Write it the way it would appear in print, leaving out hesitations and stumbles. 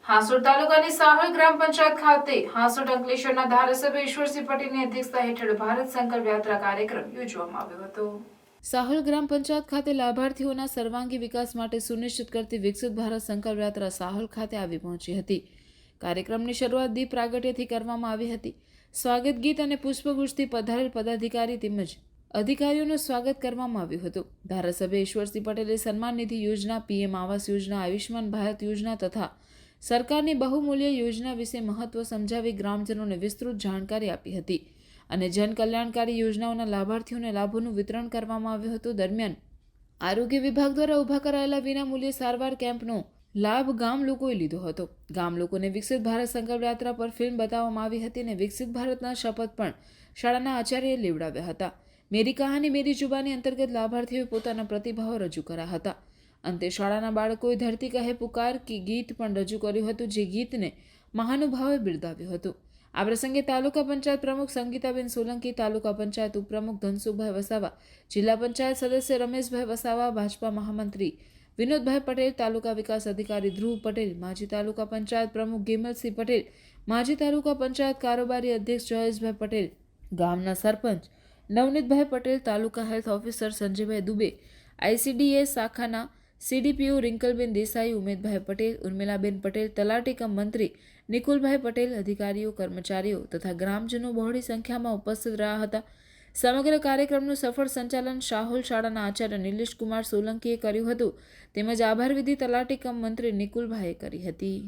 હાંસોડ તાલુકાની સાહોલ ગ્રામ પંચાયત ખાતે હાંસોડ અંકલેશ્વરના ધારાસભ્ય ઈશ્વરસિંહ પટેલની અધ્યક્ષતા હેઠળ ભારત સંકલ્પ યાત્રા કાર્યક્રમ યોજવામાં આવ્યો હતો। સાહોલ ગ્રામ પંચાયત ખાતે લાભાર્થીઓના સર્વાંગી વિકાસ માટે સુનિશ્ચિત કરતી વિકસિત ભારત સંકલ્પ યાત્રા સાહોલ ખાતે આવી પહોંચી હતી। કાર્યક્રમની શરૂઆત દીપ પ્રાગટ્યથી કરવામાં આવી હતી। સ્વાગત ગીત અને પુષ્પગુચ્છથી પધારેલ પદાધિકારી તેમજ અધિકારીઓનું સ્વાગત કરવામાં આવ્યું હતું। ધારાસભ્ય ઈશ્વરસિંહ પટેલે સન્માન નિધિ યોજના, પીએમ આવાસ યોજના, આયુષ્માન ભારત યોજના તથા સરકારની બહુમૂલ્ય યોજના વિશે મહત્વ સમજાવી ગ્રામજનોને વિસ્તૃત જાણકારી આપી હતી અને જનકલ્યાણકારી યોજનાઓના લાભાર્થીઓને લાભોનું વિતરણ કરવામાં આવ્યું હતું। દરમિયાન આરોગ્ય વિભાગ દ્વારા ઊભા કરાયેલા વિનામૂલ્યે સારવાર કેમ્પનો લાભ ગામ લોકોએ લીધો હતો। ગામ લોકોને વિકસિત ભારત સંકલ્પ યાત્રા પર ફિલ્મ બતાવવામાં આવી હતી અને વિકસિત ભારતના શપથ પણ શાળાના આચાર્યએ લેવડાવ્યા હતા। મેરી કહાની મેરી જુબાની અંતર્ગત લાભાર્થીઓએ પોતાના પ્રતિભાવો રજૂ કર્યા હતા। અંતે શાળાના બાળકોએ ધરતી કહે પુકાર ગીત પણ રજૂ કર્યું હતું, જે ગીતને મહાનુભાવે બિરદાવ્યું હતું। આ પ્રસંગે તાલુકા પંચાયત પ્રમુખ સંગીતાબેન સોલંકી, તાલુકા પંચાયત ઉપપ્રમુખ ધનસુખભાઈ વસાવા, જિલ્લા પંચાયત સદસ્ય રમેશભાઈ વસાવા, ભાજપા મહામંત્રી વિનોદભાઈ પટેલ, તાલુકા વિકાસ અધિકારી ધ્રુવ પટેલ, માજી તાલુકા પંચાયત પ્રમુખ ગેમલસિંહ પટેલ, માજી તાલુકા પંચાયત કારોબારી અધ્યક્ષ જયેશભાઈ પટેલ, ગામના સરપંચ નવનીતભાઈ પટેલ, તાલુકા હેલ્થ ઓફિસર સંજયભાઈ દુબે, આઈસીડીએસ શાખાના સીડીપીઓ રિંકલબેન દેસાઈ, ઉમેદભાઈ પટેલ, ઉર્મિલાબેન પટેલ, તલાટી કમ મંત્રી નિકુલભાઈ પટેલ, અધિકારીઓ, કર્મચારીઓ તથા ગ્રામજનો બહોળી સંખ્યામાં ઉપસ્થિત રહ્યા હતા। સમગ્ર કાર્યક્રમનું સફળ સંચાલન સાહોલ શાળાના આચાર્ય નિલેશકુમાર સોલંકીએ કર્યું હતું તેમજ આભાર વિધિ તલાટી કમ મંત્રી નિકુલભાઈએ કરી હતી।